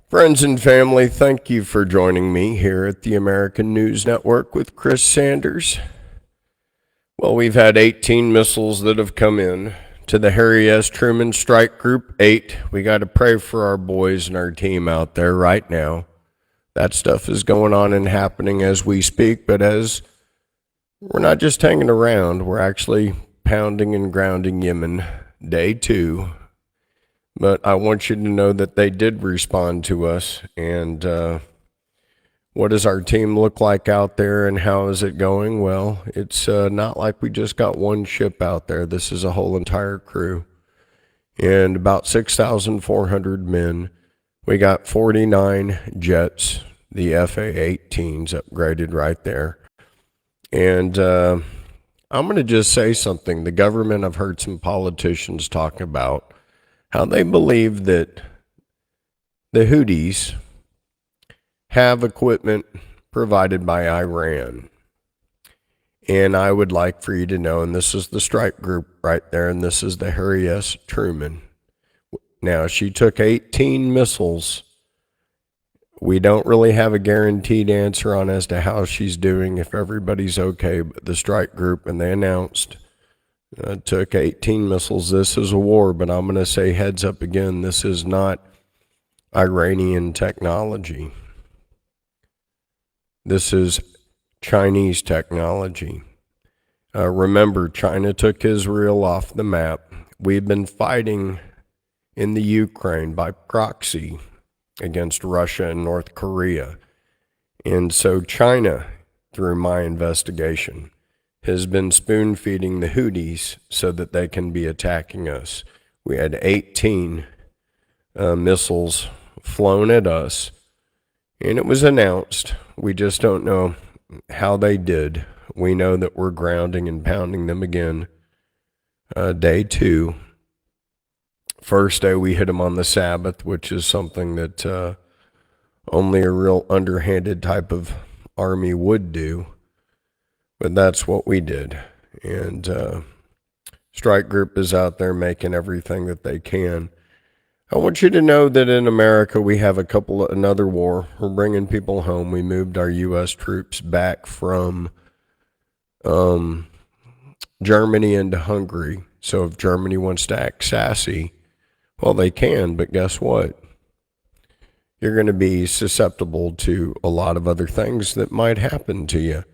Friends and family, thank you for joining me here at the American News Network with Chris Sanders. Well, we've had 18 missiles that have come in to the Harry S Truman Strike Group 8. We got to pray for our boys and our team out there right now. That stuff is going on and happening as we speak, but as we're not just hanging around, we're actually pounding and grounding Yemen, day 2. But I want you to know that they did respond to us. And what does our team look like out there and how is it going? Well, it's not like we just got one ship out there. This is a whole entire crew. And about 6,400 men. We got 49 jets, the FA-18s upgraded right there. And I'm going to just say something. The government, I've heard some politicians talk about how they believe that the Houthis have equipment provided by Iran. And I would like for you to know, and this is the strike group right there, and this is the Harry S Truman. Now, she took 18 missiles. We don't really have a guaranteed answer on as to how she's doing, if everybody's okay, but the strike group, and they announced took 18 missiles. This is a war, but I'm going to say heads up again, this is not Iranian technology. This is Chinese technology. Remember, China took Israel off the map. We've been fighting in the Ukraine by proxy against Russia and North Korea. And so China, through my investigation, has been spoon-feeding the Houthis so that they can be attacking us. We had 18 missiles flown at us, and it was announced. We just don't know how they did. We know that we're grounding and pounding them again. Day 2. First day we hit them on the Sabbath, which is something that only a real underhanded type of army would do. But that's what we did. And strike group is out there making everything that they can. I want you to know that in America we have another war. We're bringing people home. We moved our U.S. troops back from Germany into Hungary. So if Germany wants to act sassy, well, they can. But guess what? You're going to be susceptible to a lot of other things that might happen to you.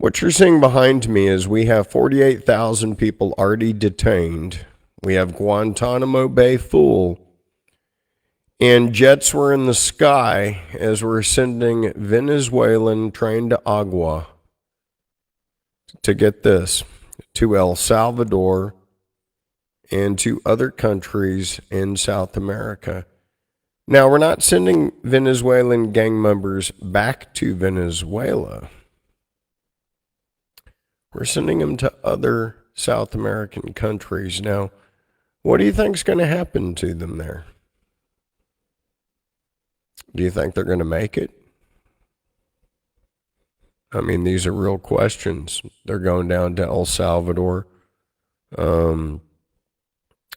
What you're seeing behind me is we have 48,000 people already detained. We have Guantanamo Bay full. And jets were in the sky as we're sending Venezuelan train to Agua, to get this, to El Salvador and to other countries in South America. Now, we're not sending Venezuelan gang members back to Venezuela. We're sending them to other South American countries. Now, what do you think is going to happen to them there? Do you think they're going to make it? I mean, these are real questions. They're going down to El Salvador. And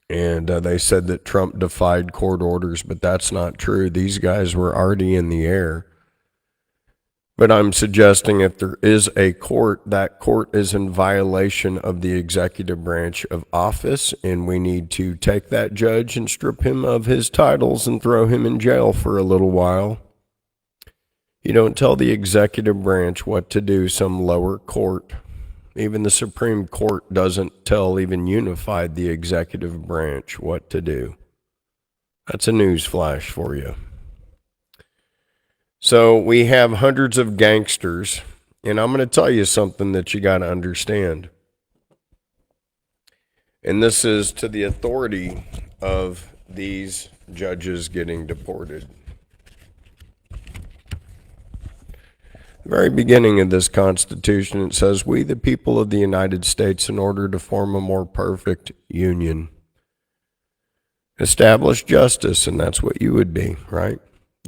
they said that Trump defied court orders, but that's not true. These guys were already in the air. But I'm suggesting if there is a court, that court is in violation of the executive branch of office, and we need to take that judge and strip him of his titles and throw him in jail for a little while. You don't tell the executive branch what to do, some lower court. Even the Supreme Court doesn't tell even unified the executive branch what to do. That's a news flash for you. So we have hundreds of gangsters, and I'm going to tell you something that you got to understand. And this is to the authority of these judges getting deported. The very beginning of this Constitution, it says, "We, the people of the United States, in order to form a more perfect union, establish justice," and that's what you would be, right?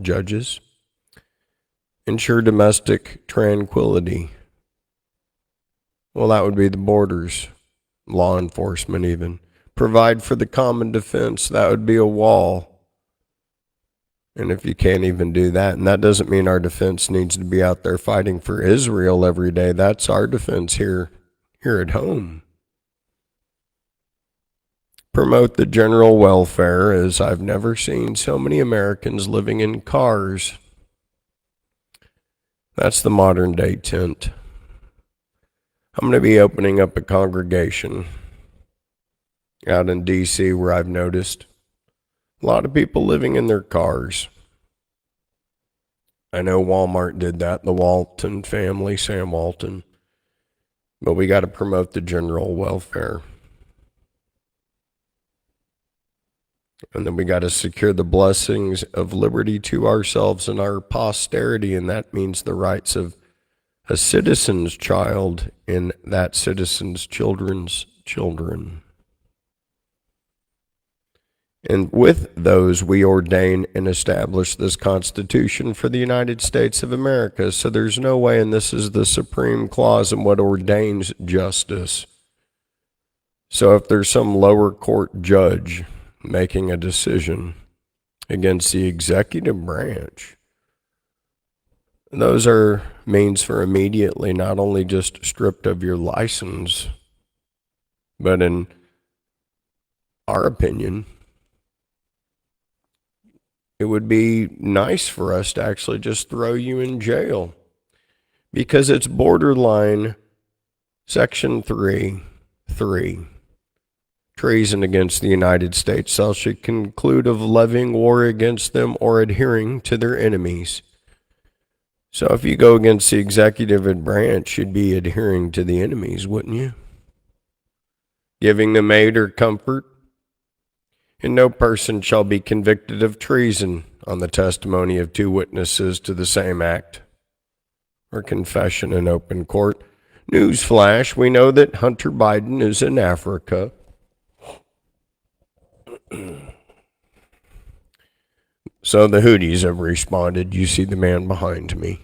Judges. "Ensure domestic tranquility." Well, that would be the borders, law enforcement even. "Provide for the common defense." That would be a wall. And if you can't even do that, and that doesn't mean our defense needs to be out there fighting for Israel every day. That's our defense here at home. Promote the general welfare, as I've never seen so many Americans living in cars. That's the modern day tent. I'm going to be opening up a congregation out in D.C. where I've noticed a lot of people living in their cars. I know Walmart did that, the Walton family, Sam Walton. But we got to promote the general welfare. And then we got to secure the blessings of liberty to ourselves and our posterity, and that means the rights of a citizen's child and that citizen's children's children. And with those, we ordain and establish this Constitution for the United States of America. So there's no way, and this is the supreme clause in what ordains justice. So if there's some lower court judge making a decision against the executive branch, those are means for immediately not only just stripped of your license, but in our opinion, it would be nice for us to actually just throw you in jail, because it's borderline Section 3:3. Treason against the United States shall conclude of levying war against them or adhering to their enemies. So if you go against the executive branch, you'd be adhering to the enemies, wouldn't you? Giving them aid or comfort. And no person shall be convicted of treason on the testimony of two witnesses to the same act or confession in open court. Newsflash, we know that Hunter Biden is in Africa. So the Houthis have responded. You see the man behind me.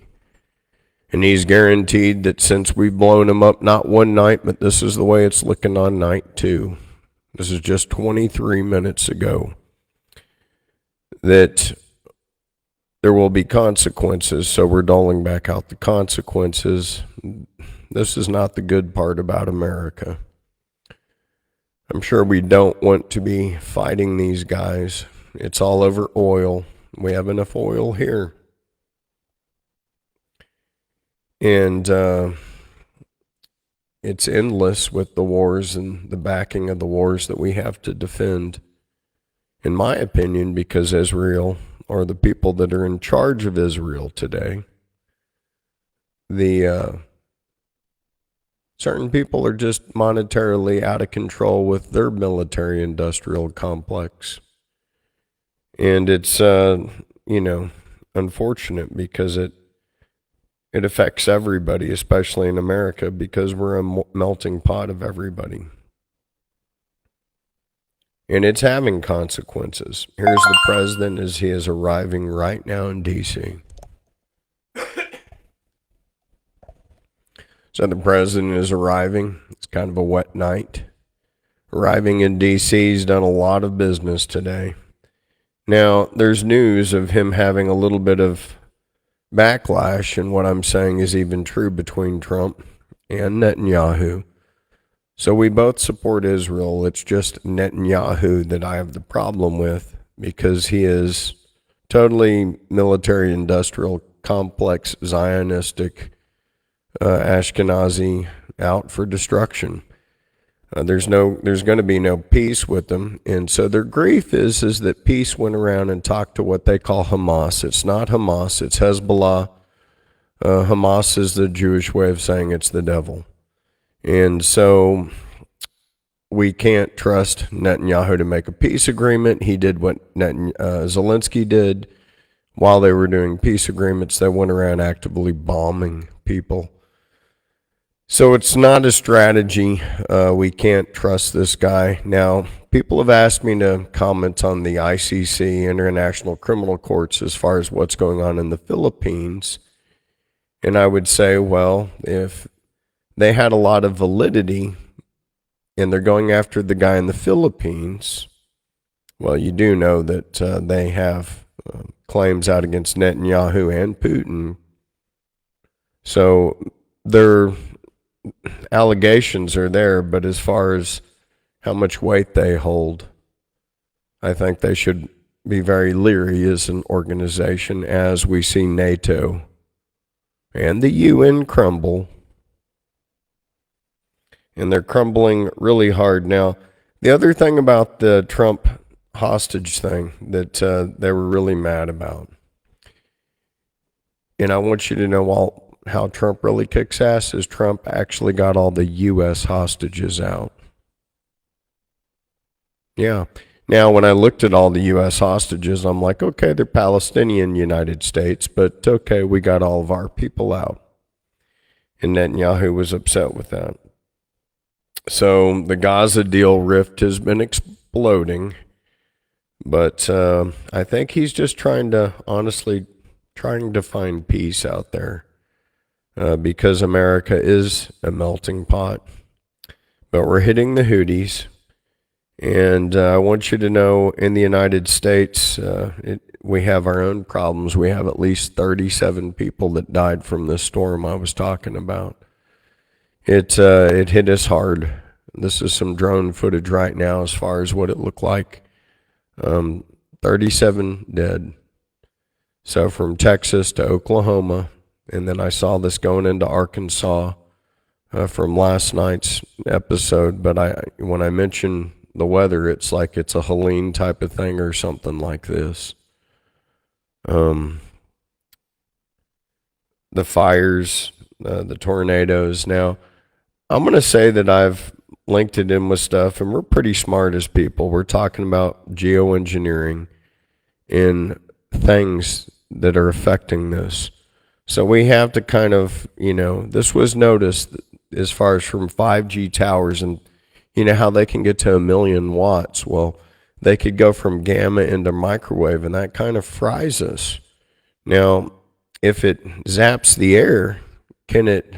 And he's guaranteed that since we've blown him up not one night, but this is the way it's looking on night two. This is just 23 minutes ago. That there will be consequences, so we're doling back out the consequences. This is not the good part about America. I'm sure we don't want to be fighting these guys. It's all over oil. We have enough oil here. And it's endless with the wars and the backing of the wars that we have to defend. In my opinion, because Israel, or the people that are in charge of Israel today, certain people are just monetarily out of control with their military industrial complex. And it's, unfortunate because it affects everybody, especially in America, because we're a melting pot of everybody. And it's having consequences. Here's the president as he is arriving right now in D.C. So the president is arriving. It's kind of a wet night. Arriving in D.C., he's done a lot of business today. Now, there's news of him having a little bit of backlash, and what I'm saying is even true between Trump and Netanyahu. So we both support Israel. It's just Netanyahu that I have the problem with, because he is totally military industrial complex Zionistic Ashkenazi out for destruction. There's going to be no peace with them, and so their grief is that peace went around and talked to what they call Hamas. It's not Hamas, it's Hezbollah. Hamas is the Jewish way of saying it's the devil, and so we can't trust Netanyahu to make a peace agreement. He did what Zelensky did while they were doing peace agreements. They went around actively bombing people. So it's not a strategy. We can't trust this guy. Now, people have asked me to comment on the ICC, International Criminal Courts, as far as what's going on in the Philippines. And I would say, well, if they had a lot of validity and they're going after the guy in the Philippines, well, you do know that they have claims out against Netanyahu and Putin. So their allegations are there, but as far as how much weight they hold, I think they should be very leery as an organization as we see NATO and the UN crumble. And they're crumbling really hard. Now, the other thing about the Trump hostage thing that they were really mad about, and I want you to know how Trump really kicks ass, is Trump actually got all the U.S. hostages out. Yeah. Now, when I looked at all the U.S. hostages, I'm like, okay, they're Palestinian United States, but okay, we got all of our people out. And Netanyahu was upset with that. So the Gaza deal rift has been exploding, but I think he's just trying to find peace out there because America is a melting pot. But we're hitting the Houthis. And I want you to know, in the United States, we have our own problems. We have at least 37 people that died from this storm I was talking about. It hit us hard. This is some drone footage right now as far as what it looked like. 37 dead. So from Texas to Oklahoma, and then I saw this going into Arkansas from last night's episode. But when I mention the weather, it's like it's a Helene type of thing or something like this. The fires, the tornadoes. Now, I'm going to say that I've linked it in with stuff, and we're pretty smart as people. We're talking about geoengineering and things that are affecting this. So we have to kind of, this was noticed as far as from 5G towers, and you know how they can get to 1 million watts. Well, they could go from gamma into microwave, and that kind of fries us. Now, if it zaps the air, can it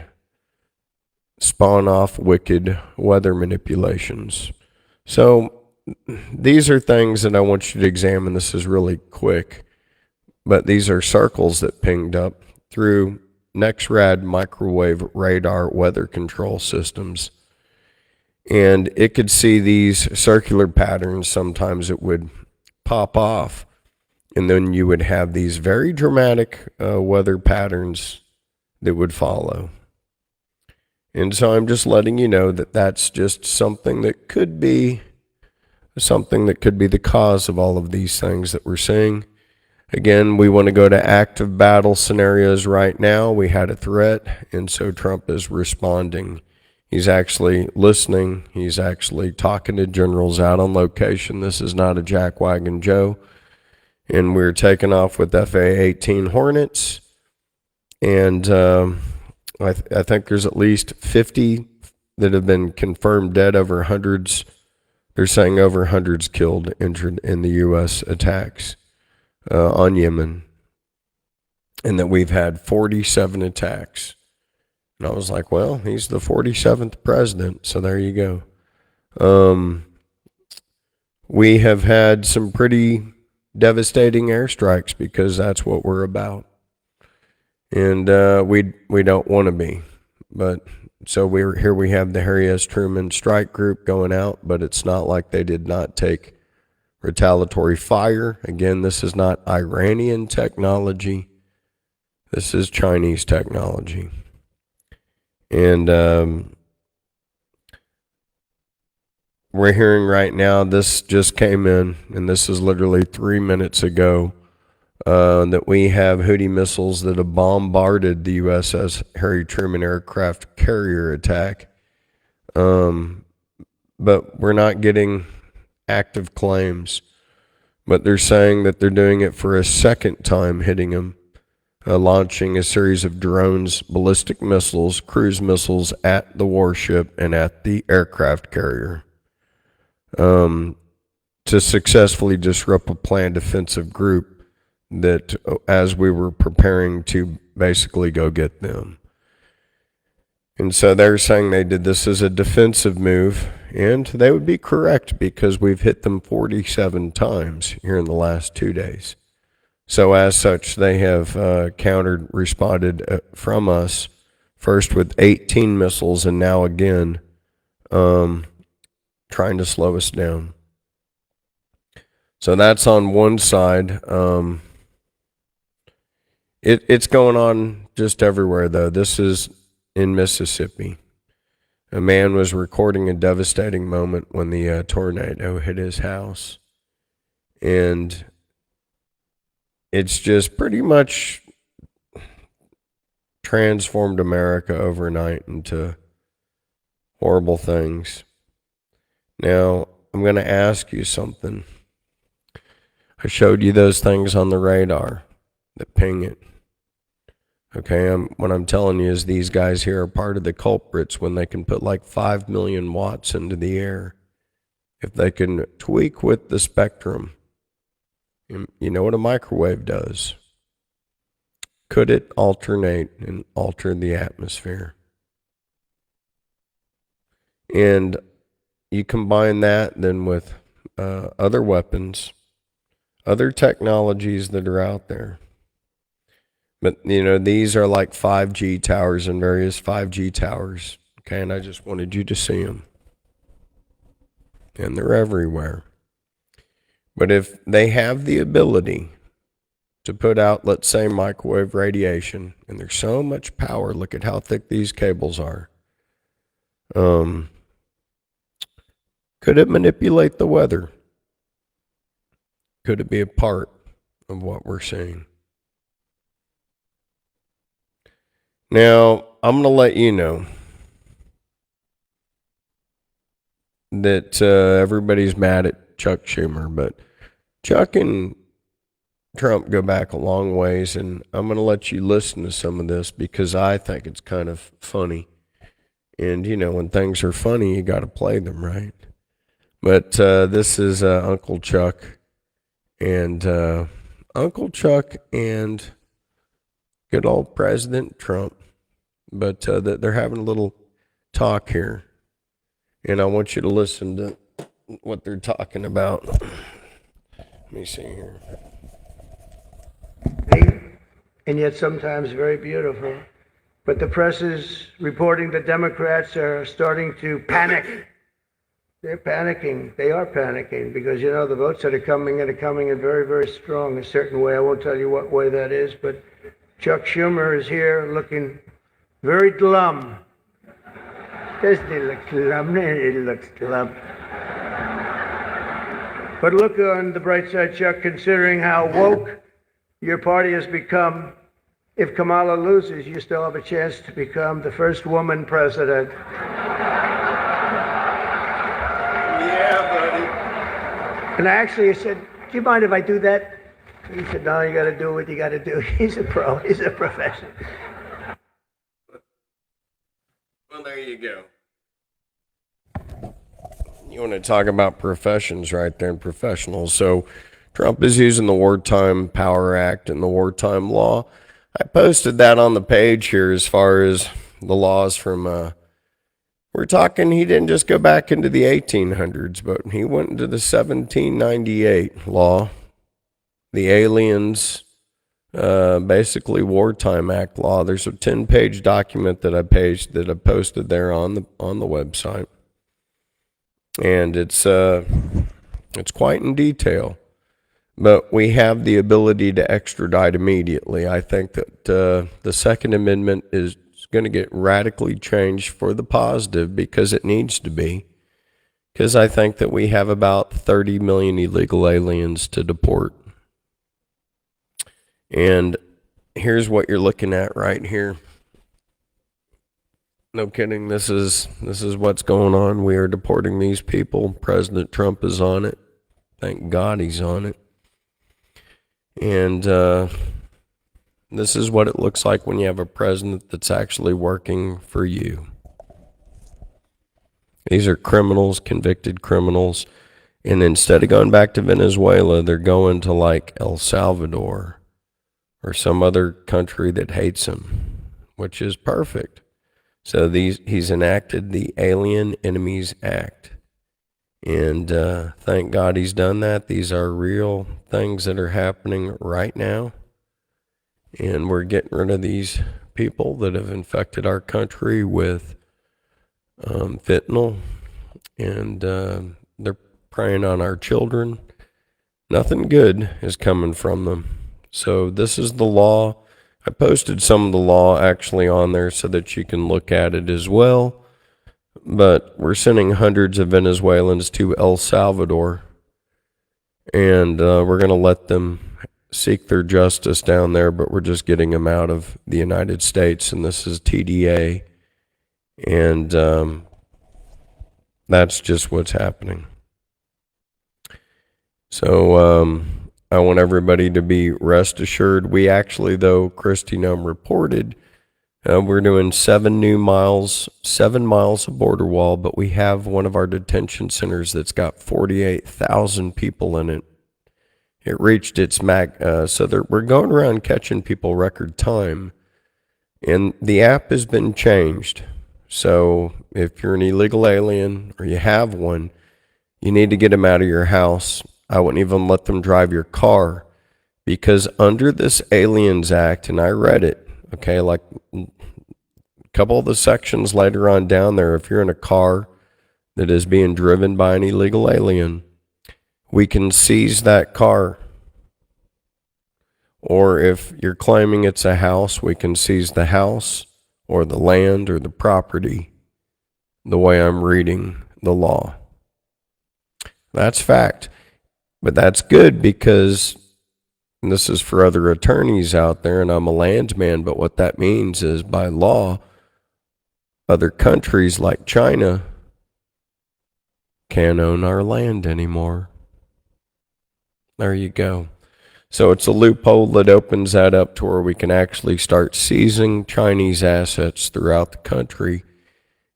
spawn off wicked weather manipulations? So these are things that I want you to examine. This is really quick, but these are circles that pinged up through NexRad microwave radar weather control systems. And it could see these circular patterns. Sometimes it would pop off, and then you would have these very dramatic weather patterns that would follow. And so I'm just letting you know that that's just something that could be the cause of all of these things that we're seeing. Again, we want to go to active battle scenarios right now. We had a threat, and so Trump is responding. He's actually listening. He's actually talking to generals out on location. This is not a jackwagon Joe. And we're taking off with FA-18 Hornets. And I think there's at least 50 that have been confirmed dead, over hundreds. They're saying over hundreds killed, injured in the U.S. attacks on Yemen. And that we've had 47 attacks. And I was like, well, he's the 47th president, so there you go. We have had some pretty devastating airstrikes because that's what we're about. And we don't want to be. But so we have the Harry S Truman strike group going out, but it's not like they did not take retaliatory fire. Again, this is not Iranian technology. This is Chinese technology. And we're hearing right now, this just came in, and this is literally 3 minutes ago, that we have Houthi missiles that have bombarded the USS Harry Truman aircraft carrier attack. But we're not getting active claims. But they're saying that they're doing it for a second time, hitting them. Launching a series of drones, ballistic missiles, cruise missiles at the warship and at the aircraft carrier to successfully disrupt a planned offensive group that, as we were preparing to basically go get them. And so they're saying they did this as a defensive move, and they would be correct because we've hit them 47 times here in the last 2 days. So as such, they have responded from us, first with 18 missiles and now again trying to slow us down. So that's on one side. It's going on just everywhere, though. This is in Mississippi. A man was recording a devastating moment when the tornado hit his house. And it's just pretty much transformed America overnight into horrible things. Now, I'm going to ask you something. I showed you those things on the radar that ping it. Okay, what I'm telling you is these guys here are part of the culprits when they can put like 5 million watts into the air. If they can tweak with the spectrum, you know what a microwave does. Could it alternate and alter the atmosphere? And you combine that then with other weapons, other technologies that are out there. But, you know, these are like 5G towers and various 5G towers. Okay, and I just wanted you to see them. And they're everywhere. But if they have the ability to put out, let's say, microwave radiation, and there's so much power, look at how thick these cables are. Could it manipulate the weather? Could it be a part of what we're seeing? Now, I'm going to let you know that everybody's mad at Chuck Schumer, but Chuck and Trump go back a long ways, and I'm going to let you listen to some of this because I think it's kind of funny. And, you know, when things are funny, you got to play them, right? But this is Uncle Chuck and good old President Trump. But they're having a little talk here, and I want you to listen to what they're talking about. Let me see here. And yet sometimes very beautiful. But the press is reporting that Democrats are starting to panic. They're panicking. They are panicking because, you know, the votes that are coming in very, very strong a certain way. I won't tell you what way that is, but Chuck Schumer is here looking very glum. Doesn't he look glum? He looks glum. But look on the bright side, Chuck, considering how woke your party has become. If Kamala loses, you still have a chance to become the first woman president. Yeah, buddy. And I actually said, do you mind if I do that? He said, no, you got to do what you got to do. He's a pro. He's a professional. Well, there you go. You want to talk about professions right there and professionals. So Trump is using the Wartime Power Act and the wartime law. I posted that on the page here as far as the laws from, we're talking, he didn't just go back into the 1800s, but he went into the 1798 law, the aliens, basically Wartime Act law. There's a 10-page document that I posted there on the website. And it's quite in detail. But we have the ability to extradite immediately. I think that the Second Amendment is going to get radically changed for the positive because it needs to be. Because I think that we have about 30 million illegal aliens to deport. And here's what you're looking at right here. No kidding, this is what's going on. We are deporting these people. President Trump is on it. Thank God he's on it. And this is what it looks like when you have a president that's actually working for you. These are criminals, convicted criminals. And instead of going back to Venezuela, they're going to like El Salvador or some other country that hates them, which is perfect. So he's enacted the Alien Enemies Act. And thank God he's done that. These are real things that are happening right now. And we're getting rid of these people that have infected our country with fentanyl. And they're preying on our children. Nothing good is coming from them. So this is the law. I posted some of the law actually on there so that you can look at it as well. But we're sending hundreds of Venezuelans to El Salvador, and we're going to let them seek their justice down there, but we're just getting them out of the United States, and this is TDA, and that's just what's happening. So I want everybody to be rest assured. We actually, though, Christy Num reported, we're doing 7 miles of border wall, but we have one of our detention centers that's got 48,000 people in it. It reached its so we're going around catching people record time. And the app has been changed. So if you're an illegal alien or you have one, you need to get them out of your house. I wouldn't even let them drive your car, because under this Aliens Act, and I read it, okay, like a couple of the sections later on down there, if you're in a car that is being driven by an illegal alien, we can seize that car. Or if you're claiming it's a house, we can seize the house or the land or the property, the way I'm reading the law. That's fact. But that's good, because, and this is for other attorneys out there, and I'm a landsman, but what that means is by law, other countries like China can't own our land anymore. There you go. So it's a loophole that opens that up to where we can actually start seizing Chinese assets throughout the country.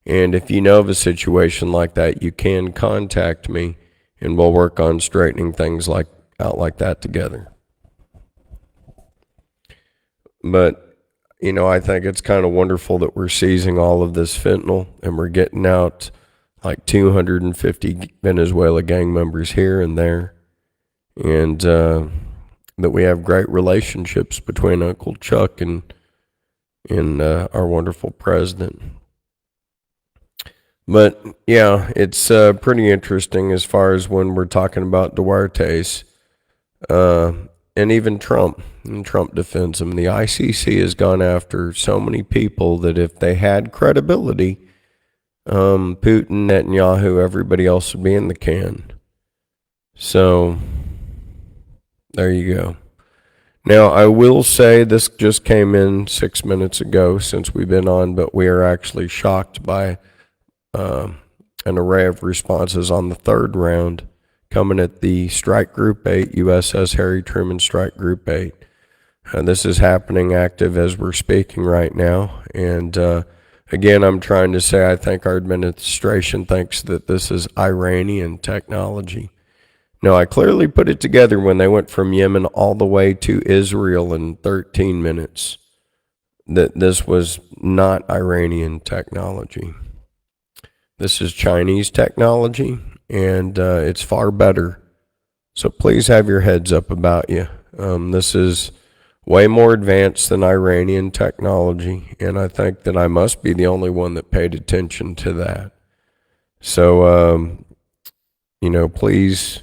And if you know of a situation like that, you can contact me, and we'll work on straightening things out like that together. But, I think it's kind of wonderful that we're seizing all of this fentanyl, and we're getting out like 250 Venezuela gang members here and there. And that we have great relationships between Uncle Chuck and our wonderful president. But yeah, it's pretty interesting as far as when we're talking about Duarte's, and even Trump. And Trump defends him. The ICC has gone after so many people that if they had credibility, Putin, Netanyahu, everybody else would be in the can. So there you go. Now, I will say this just came in 6 minutes ago since we've been on, but we are actually shocked by an array of responses on the third round coming at the Strike Group 8, USS Harry Truman Strike Group 8. This is happening active as we're speaking right now. And again, I'm trying to say I think our administration thinks that this is Iranian technology. No, I clearly put it together when they went from Yemen all the way to Israel in 13 minutes, that this was not Iranian technology. This is Chinese technology, and it's far better. So please have your heads up about you. This is way more advanced than Iranian technology, and I think that I must be the only one that paid attention to that. So, please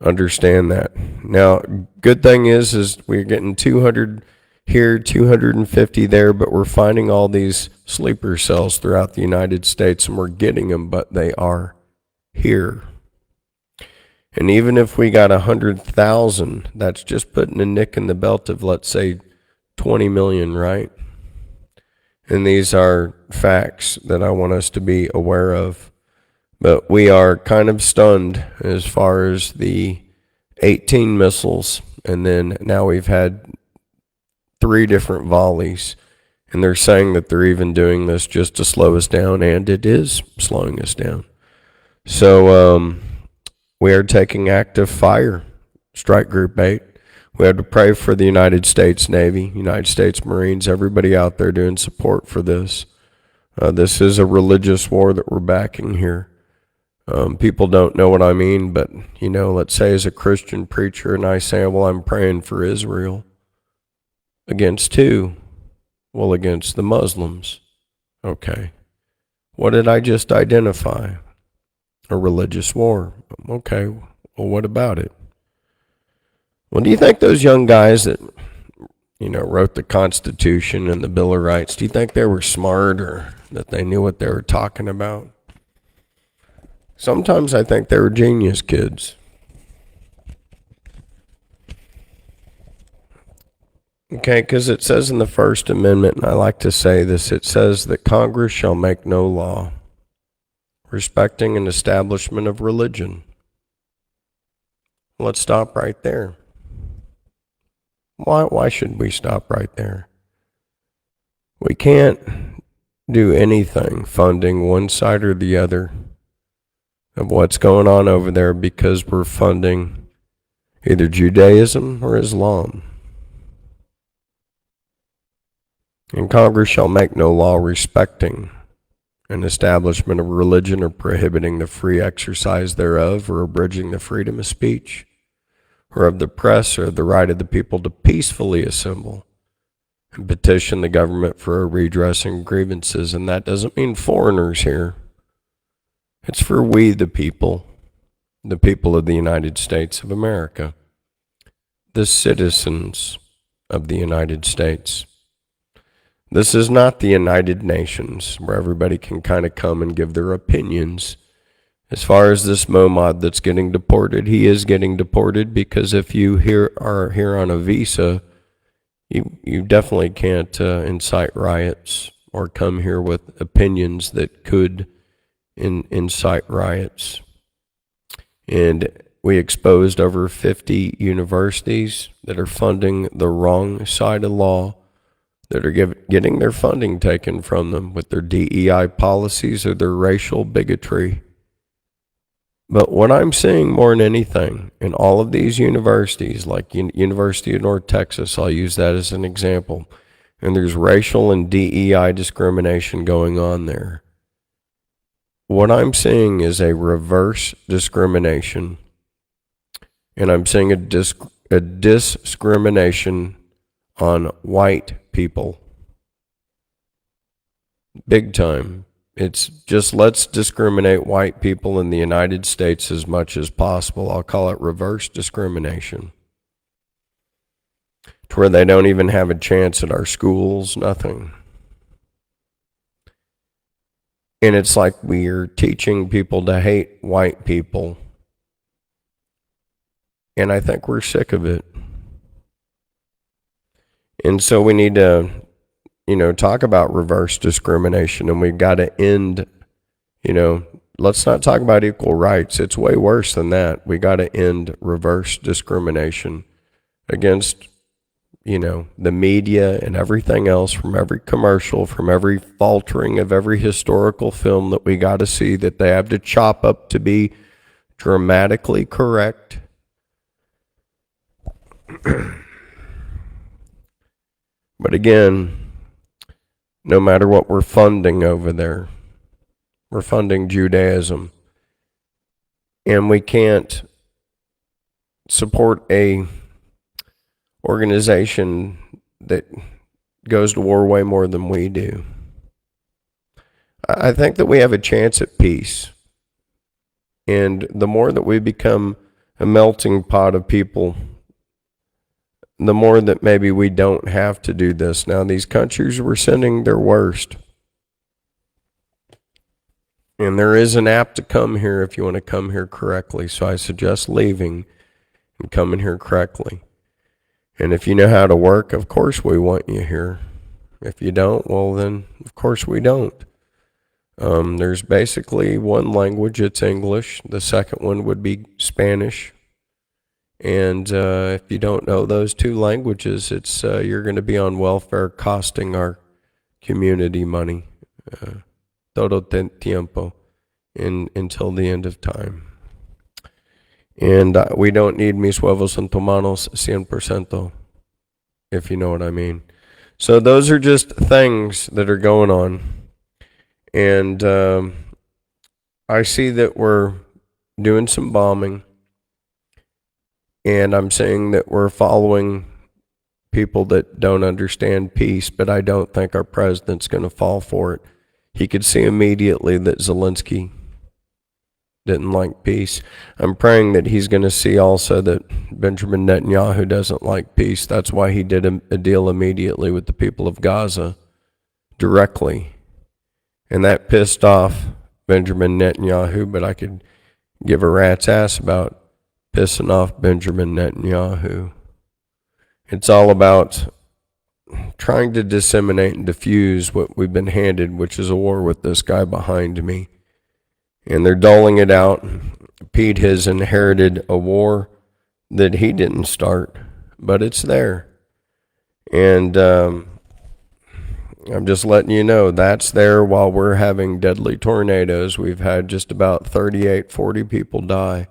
understand that. Now, good thing is we're getting 200 here, 250 there, but we're finding all these sleeper cells throughout the United States, and we're getting them, but they are here. And even if we got 100,000, that's just putting a nick in the belt of, let's say, 20 million, right? And these are facts that I want us to be aware of. But we are kind of stunned as far as the 18 missiles, and then now we've had 3 different volleys, and they're saying that they're even doing this just to slow us down, and it is slowing us down. So we are taking active fire, Strike Group 8. We have to pray for the United States Navy, United States Marines, everybody out there doing support for this. This is a religious war that we're backing here. People don't know what I mean, but, let's say as a Christian preacher and I say, well, I'm praying for Israel. Against who? Well, against the Muslims. Okay. What did I just identify? A religious war. Okay. Well, what about it? Well, do you think those young guys that, wrote the Constitution and the Bill of Rights, do you think they were smart or that they knew what they were talking about? Sometimes I think they were genius kids. Okay, because it says in the First Amendment, and I like to say this, it says that Congress shall make no law respecting an establishment of religion. Let's stop right there. Why should we stop right there? We can't do anything funding one side or the other of what's going on over there because we're funding either Judaism or Islam. And Congress shall make no law respecting an establishment of religion or prohibiting the free exercise thereof or abridging the freedom of speech or of the press or the right of the people to peacefully assemble and petition the government for a redressing grievances. And that doesn't mean foreigners here. It's for we the people of the United States of America, the citizens of the United States. This is not the United Nations where everybody can kind of come and give their opinions. As far as this Momad that's getting deported, he is getting deported because if you are here on a visa, you definitely can't incite riots or come here with opinions that could incite riots. And we exposed over 50 universities that are funding the wrong side of law, that are getting their funding taken from them with their DEI policies or their racial bigotry. But what I'm seeing more than anything in all of these universities, like University of North Texas, I'll use that as an example, and there's racial and DEI discrimination going on there. What I'm seeing is a reverse discrimination, and I'm seeing a discrimination on white people. Big time. It's just let's discriminate white people in the United States as much as possible. I'll call it reverse discrimination. To where they don't even have a chance at our schools, nothing. And it's like we're teaching people to hate white people. And I think we're sick of it. And so we need to, talk about reverse discrimination, and we've got to end, let's not talk about equal rights. It's way worse than that. We got to end reverse discrimination against, the media and everything else, from every commercial, from every faltering of every historical film that we got to see that they have to chop up to be dramatically correct. But again, no matter what we're funding over there, we're funding Judaism. And we can't support a organization that goes to war way more than we do. I think that we have a chance at peace. And the more that we become a melting pot of people, the more that maybe we don't have to do this. Now, these countries were sending their worst. And there is an app to come here if you want to come here correctly. So I suggest leaving and coming here correctly. And if you know how to work, of course we want you here. If you don't, well then, of course we don't. There's basically one language, it's English. The second one would be Spanish. And if you don't know those two languages, it's you're going to be on welfare, costing our community money todo tiempo until the end of time. And we don't need mis huevos en tu manos 100%, if you know what I mean. So those are just things that are going on. And I see that we're doing some bombing, and I'm saying that we're following people that don't understand peace, but I don't think our president's going to fall for it. He could see immediately that Zelensky didn't like peace. I'm praying that he's going to see also that Benjamin Netanyahu doesn't like peace. That's why he did a deal immediately with the people of Gaza directly. And that pissed off Benjamin Netanyahu, but I could give a rat's ass about pissing off Benjamin Netanyahu. It's all about trying to disseminate and diffuse what we've been handed, which is a war with this guy behind me. And they're doling it out. Pete has inherited a war that he didn't start, but it's there. And I'm just letting you know that's there while we're having deadly tornadoes. We've had just about 38, 40 people die.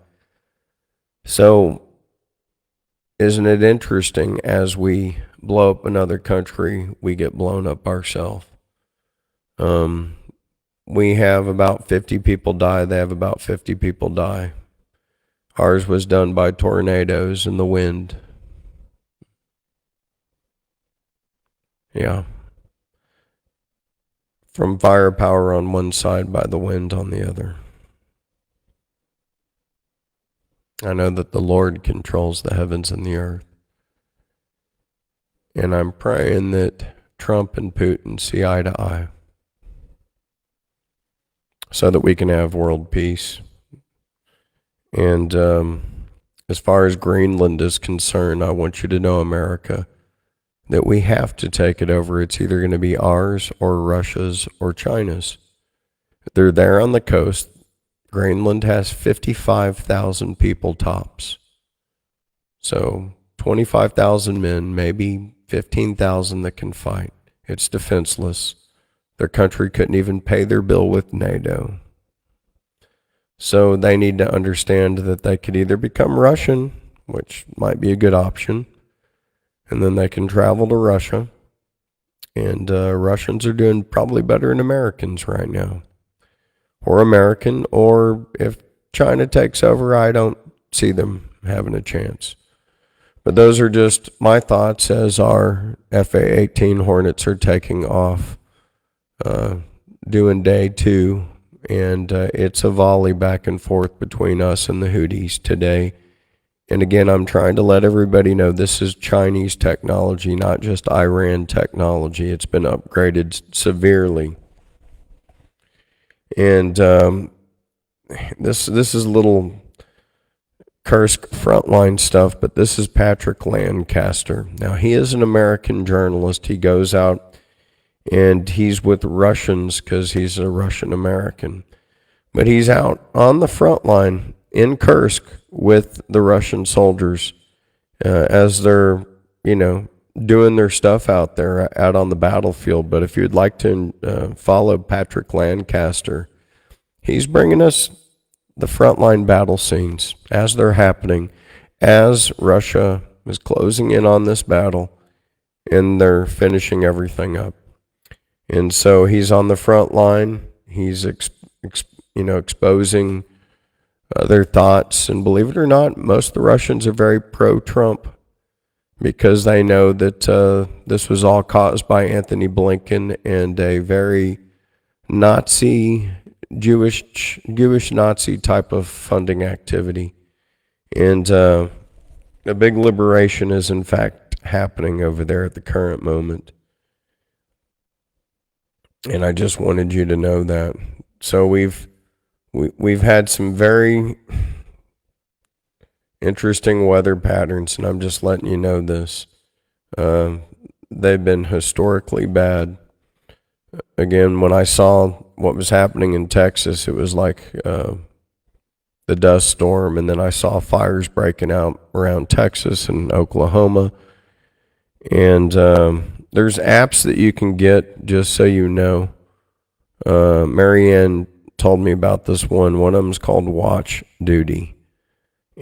So isn't it interesting, as we blow up another country, we get blown up ourselves? We have about 50 people die. They have about 50 people die. Ours was done by tornadoes and the wind. Yeah. From firepower on one side by the wind on the other. I know that the Lord controls the heavens and the earth. And I'm praying that Trump and Putin see eye to eye, so that we can have world peace. And as far as Greenland is concerned, I want you to know, America, that we have to take it over. It's either going to be ours or Russia's or China's. They're there on the coast. Greenland has 55,000 people tops. So 25,000 men, maybe 15,000 that can fight. It's defenseless. Their country couldn't even pay their bill with NATO. So they need to understand that they could either become Russian, which might be a good option, and then they can travel to Russia. And Russians are doing probably better than Americans right now. Or American, or if China takes over, I don't see them having a chance. But those are just my thoughts as our FA-18 Hornets are taking off. Doing day 2, and it's a volley back and forth between us and the Houthis today. And again, I'm trying to let everybody know this is Chinese technology, not just Iran technology. It's been upgraded severely. And this is little Kursk Frontline stuff, but this is Patrick Lancaster. Now, he is an American journalist. He goes out and he's with Russians because he's a Russian American. But he's out on the front line in Kursk with the Russian soldiers as they're, doing their stuff out there, out on the battlefield. But if you'd like to follow Patrick Lancaster, he's bringing us the frontline battle scenes as they're happening, as Russia is closing in on this battle, and they're finishing everything up. And so he's on the front line. He's, exposing their thoughts. And believe it or not, most of the Russians are very pro-Trump because they know that this was all caused by Anthony Blinken and a very Nazi, Jewish Nazi type of funding activity. And a big liberation is in fact happening over there at the current moment. And I just wanted you to know that. So we've had some very interesting weather patterns, and I'm just letting you know this. They've been historically bad. Again, when I saw what was happening in Texas, it was like the dust storm, and then I saw fires breaking out around Texas and Oklahoma. And there's apps that you can get, just so you know. Marianne told me about this one. One of them's called Watch Duty.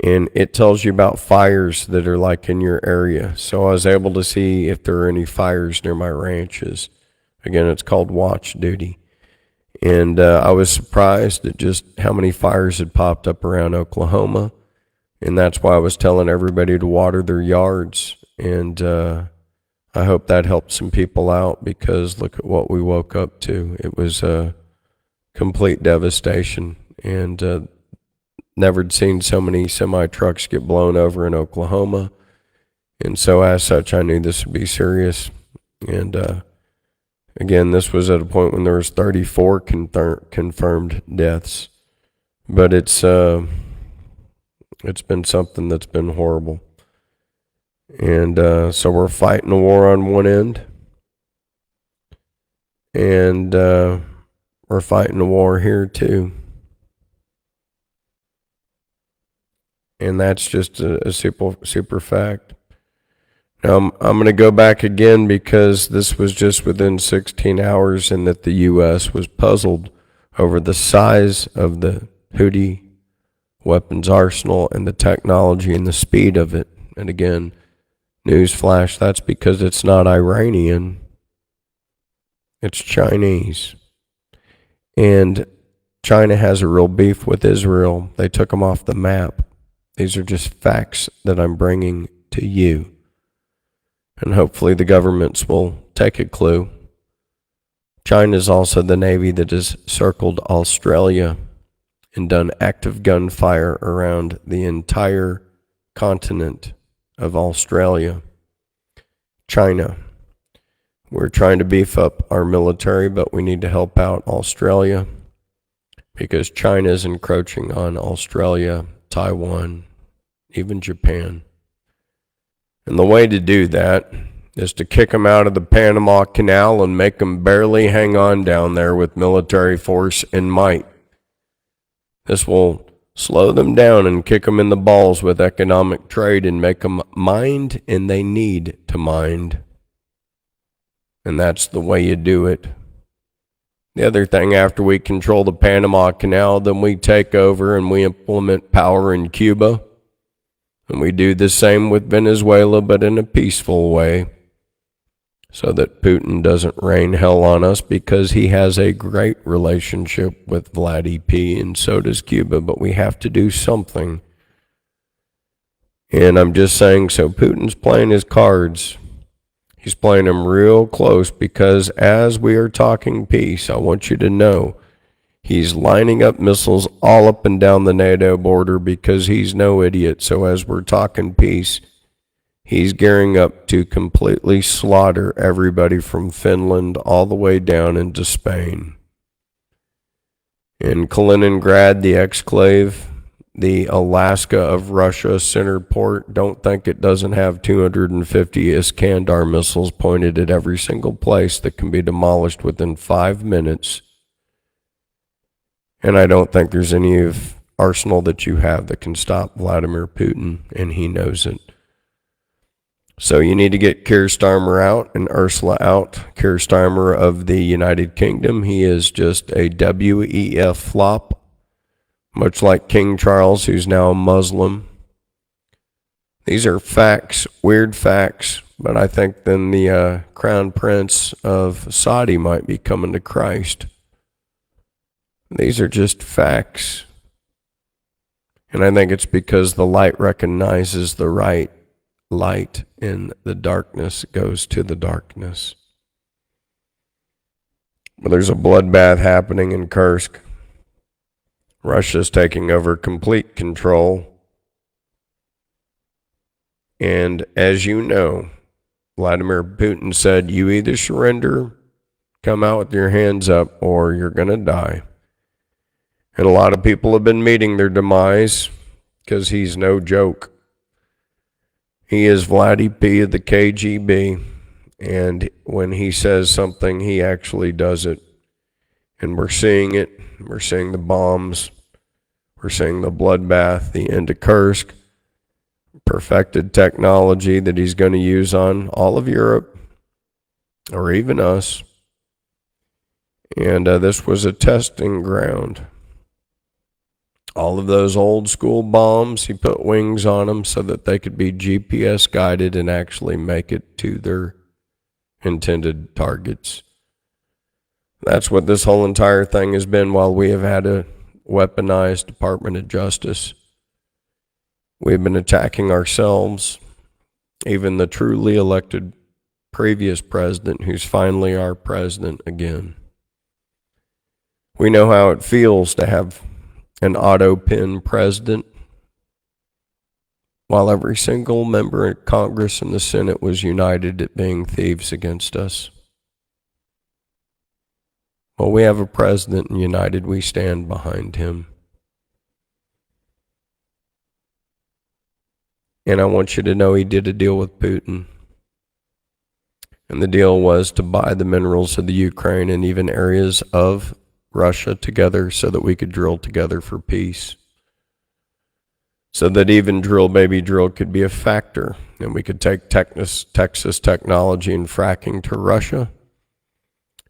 And it tells you about fires that are like in your area. So I was able to see if there are any fires near my ranches. Again, it's called Watch Duty. And I was surprised at just how many fires had popped up around Oklahoma. And that's why I was telling everybody to water their yards. And I hope that helped some people out, because look at what we woke up to. It was complete devastation. And never seen so many semi-trucks get blown over in Oklahoma. And so as such, I knew this would be serious. And again, this was at a point when there was 34 confirmed deaths. But it's been something that's been horrible. And so we're fighting a war on one end. And we're fighting a war here too. And that's just a super fact. Now, I'm going to go back again, because this was just within 16 hours, and that the U.S. was puzzled over the size of the Houthi weapons arsenal and the technology and the speed of it. And again, newsflash, that's because it's not Iranian, it's Chinese. And China has a real beef with Israel. They took them off the map. These are just facts that I'm bringing to you. And hopefully the governments will take a clue. China is also the Navy that has circled Australia and done active gunfire around the entire continent of Australia. China. We're trying to beef up our military, but we need to help out Australia, because China is encroaching on Australia, Taiwan, even Japan. And the way to do that is to kick them out of the Panama Canal and make them barely hang on down there with military force and might. This will slow them down and kick them in the balls with economic trade and make them mind, and they need to mind. And that's the way you do it. The other thing, after we control the Panama Canal, then we take over and we implement power in Cuba. And we do the same with Venezuela, but in a peaceful way, so that Putin doesn't rain hell on us, because he has a great relationship with Vladdy P, and so does Cuba, but we have to do something. And I'm just saying, so Putin's playing his cards. He's playing them real close, because as we are talking peace, I want you to know, he's lining up missiles all up and down the NATO border, because he's no idiot. So as we're talking peace, he's gearing up to completely slaughter everybody from Finland all the way down into Spain. In Kaliningrad, the exclave, the Alaska of Russia center port, don't think it doesn't have 250 Iskander missiles pointed at every single place that can be demolished within 5 minutes. And I don't think there's any arsenal that you have that can stop Vladimir Putin, and he knows it. So you need to get Keir Starmer out and Ursula out. Keir Starmer of the United Kingdom, he is just a WEF flop, much like King Charles, who's now a Muslim. These are facts, weird facts, but I think then the Crown Prince of Saudi might be coming to Christ. These are just facts. And I think it's because the light recognizes the right light, and the darkness goes to the darkness. But there's a bloodbath happening in Kursk. Russia's taking over complete control. And as you know, Vladimir Putin said, you either surrender, come out with your hands up, or you're going to die. And a lot of people have been meeting their demise, because he's no joke. He is Vladdy P of the KGB, and when he says something, he actually does it. And we're seeing it. We're seeing the bombs. We're seeing the bloodbath, the end of Kursk, perfected technology that he's going to use on all of Europe, or even us. And this was a testing ground. All of those old school bombs, he put wings on them so that they could be GPS guided and actually make it to their intended targets. That's what this whole entire thing has been while we have had a weaponized Department of Justice. We've been attacking ourselves, even the truly elected previous president, who's finally our president again. We know how it feels to have an auto-pin president, while every single member of Congress and the Senate was united at being thieves against us. Well, we have a president, and united we stand behind him. And I want you to know he did a deal with Putin. And the deal was to buy the minerals of the Ukraine and even areas of Russia together so that we could drill together for peace. So that even drill baby drill could be a factor, and we could take Texas technology and fracking to Russia,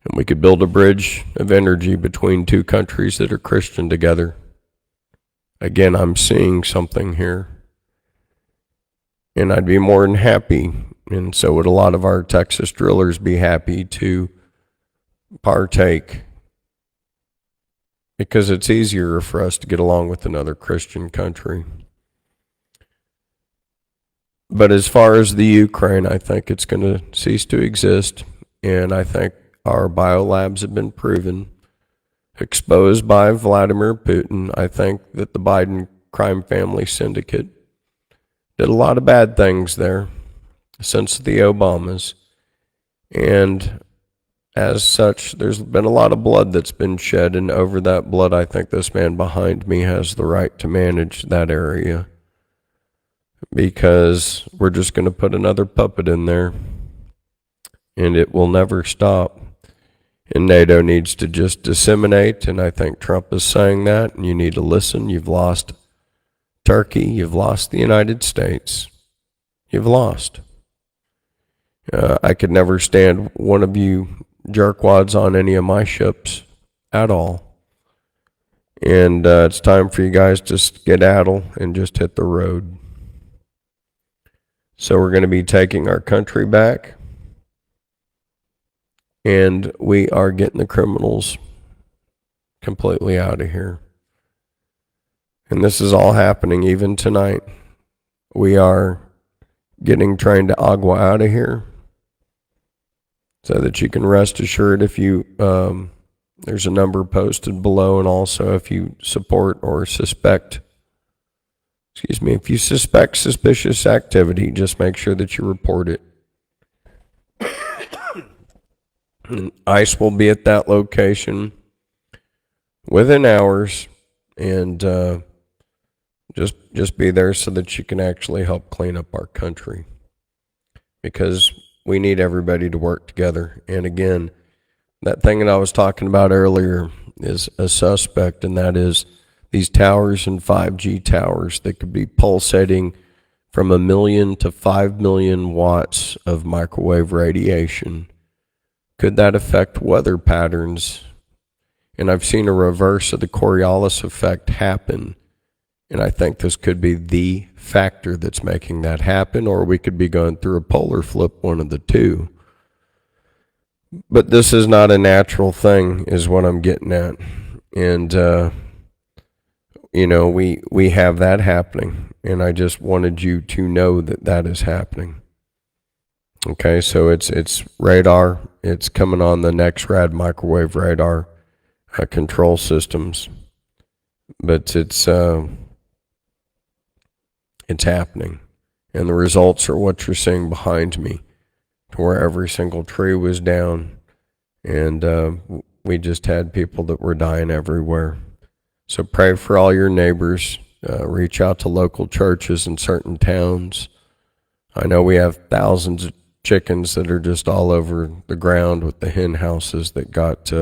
and we could build a bridge of energy between two countries that are Christian together. Again, I'm seeing something here. And I'd be more than happy, and so would a lot of our Texas drillers be happy to partake, because it's easier for us to get along with another Christian country. But as far as the Ukraine, I think it's going to cease to exist, and I think our biolabs have been proven, exposed by Vladimir Putin. I think that the Biden crime family syndicate did a lot of bad things there since the Obamas, and as such, there's been a lot of blood that's been shed, and over that blood, I think this man behind me has the right to manage that area, because we're just going to put another puppet in there, and it will never stop. And NATO needs to just disseminate, and I think Trump is saying that, and you need to listen. You've lost Turkey, you've lost the United States, you've lost. I could never stand one of you jerkwads on any of my ships at all. And it's time for you guys to skedaddle and just hit the road. So we're going to be taking our country back, and we are getting the criminals completely out of here. And this is all happening even tonight. We are getting Train de Agua out of here, so that you can rest assured if you, there's a number posted below, and also if you support or suspect, if you suspect suspicious activity, just make sure that you report it. And ICE will be at that location within hours, and just be there so that you can actually help clean up our country, because we need everybody to work together. And again, that thing that I was talking about earlier is a suspect, and that is these towers and 5G towers that could be pulsating from 1 million to 5 million watts of microwave radiation. Could that affect weather patterns? And I've seen a reverse of the Coriolis effect happen, and I think this could be the factor that's making that happen, or we could be going through a polar flip, one of the two. But this is not a natural thing, is what I'm getting at. And, we have that happening, and I just wanted you to know that that is happening. Okay, so it's radar. It's coming on the next rad microwave radar control systems. But it's happening. And the results are what you're seeing behind me, to where every single tree was down, and we just had people that were dying everywhere. So pray for all your neighbors. Reach out to local churches in certain towns. I know we have thousands of chickens that are just all over the ground with the hen houses that got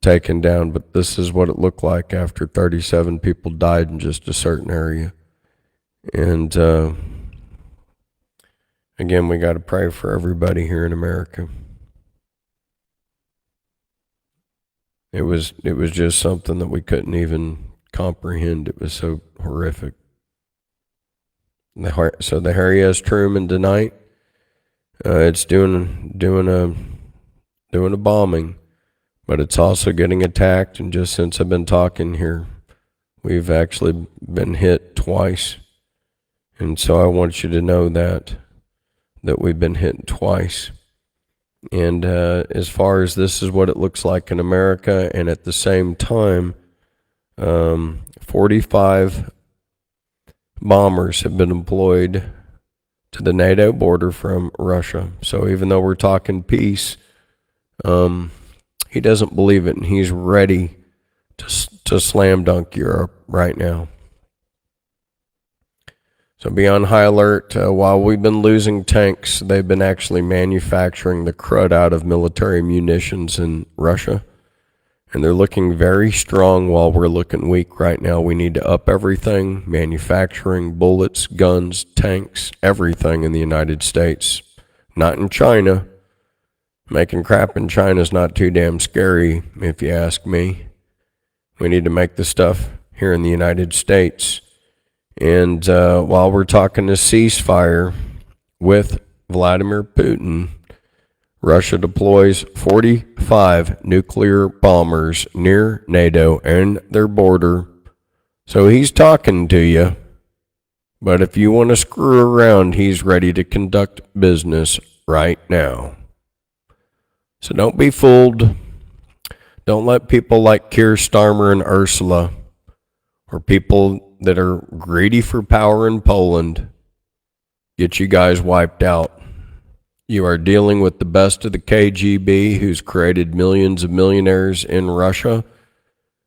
taken down, but this is what it looked like after 37 people died in just a certain area. And again, we got to pray for everybody here in America. It was just something that we couldn't even comprehend. It was so horrific. So the Harry S Truman tonight, it's doing a bombing but it's also getting attacked. And just since I've been talking here, we've actually been hit twice. And so I want you to know that we've been hit twice. And as far as this is what it looks like in America, and at the same time, 45 bombers have been deployed to the NATO border from Russia. So even though we're talking peace, he doesn't believe it, and he's ready to slam dunk Europe right now. So be on high alert. While we've been losing tanks, they've been actually manufacturing the crud out of military munitions in Russia. And they're looking very strong while we're looking weak right now. We need to up everything, manufacturing, bullets, guns, tanks, everything in the United States. Not in China. Making crap in China is not too damn scary, if you ask me. We need to make the stuff here in the United States. And while we're talking a ceasefire with Vladimir Putin, Russia deploys 45 nuclear bombers near NATO and their border. So he's talking to you. But if you want to screw around, he's ready to conduct business right now. So don't be fooled. Don't let people like Keir Starmer and Ursula, or people that are greedy for power in Poland, get you guys wiped out. You are dealing with the best of the KGB, who's created millions of millionaires in Russia.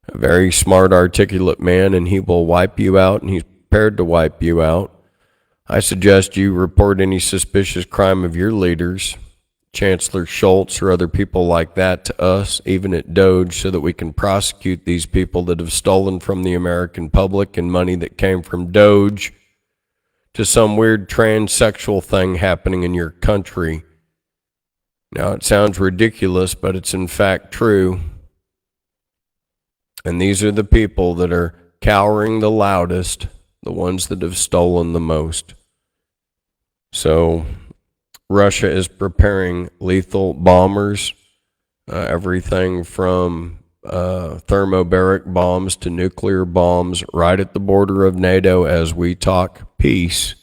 A very smart, articulate man, and he will wipe you out, and he's prepared to wipe you out. I suggest you report any suspicious crime of your leaders, Chancellor Schultz or other people like that, to us, even at Doge, so that we can prosecute these people that have stolen from the American public and money that came from Doge to some weird transsexual thing happening in your country. Now, it sounds ridiculous, but it's in fact true. And these are the people that are cowering the loudest, the ones that have stolen the most. So Russia is preparing lethal bombers, everything from thermobaric bombs to nuclear bombs right at the border of NATO as we talk peace.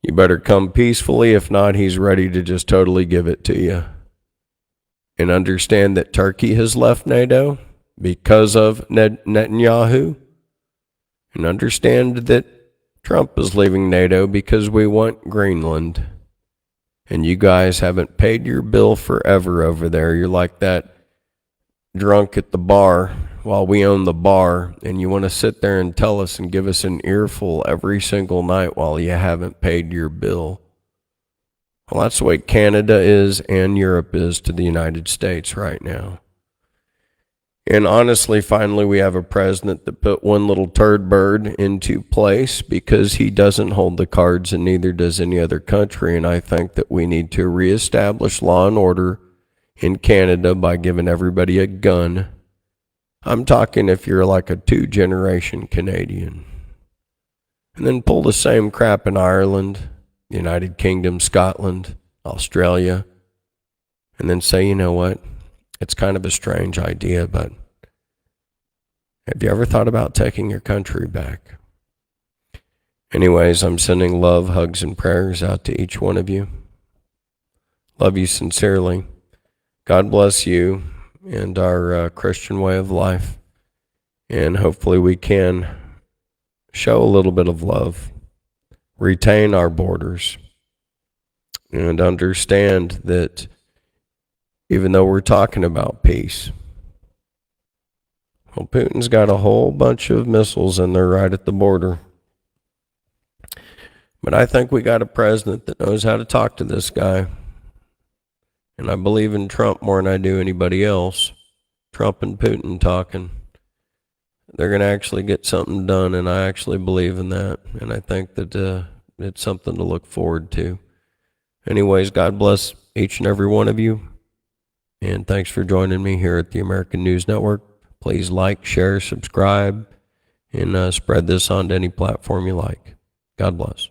You better come peacefully. If not, he's ready to just totally give it to you. And understand that Turkey has left NATO because of Netanyahu. And understand that Trump is leaving NATO because we want Greenland. And you guys haven't paid your bill forever over there. You're like that drunk at the bar while we own the bar, and you want to sit there and tell us and give us an earful every single night while you haven't paid your bill. Well, that's the way Canada is and Europe is to the United States right now. And honestly, finally, we have a president that put one little turd bird into place because he doesn't hold the cards, and neither does any other country. And I think that we need to reestablish law and order in Canada by giving everybody a gun. I'm talking if you're like a 2-generation Canadian. And then pull the same crap in Ireland, the United Kingdom, Scotland, Australia, and then say, you know what? It's kind of a strange idea, but have you ever thought about taking your country back? Anyways, I'm sending love, hugs, and prayers out to each one of you. Love you sincerely. God bless you and our Christian way of life. And hopefully we can show a little bit of love, retain our borders, and understand that even though we're talking about peace, well, Putin's got a whole bunch of missiles in there right at the border. But I think we got a president that knows how to talk to this guy. And I believe in Trump more than I do anybody else. Trump and Putin talking. They're going to actually get something done, and I actually believe in that. And I think that it's something to look forward to. Anyways, God bless each and every one of you. And thanks for joining me here at the American News Network. Please like, share, subscribe, and spread this on to any platform you like. God bless.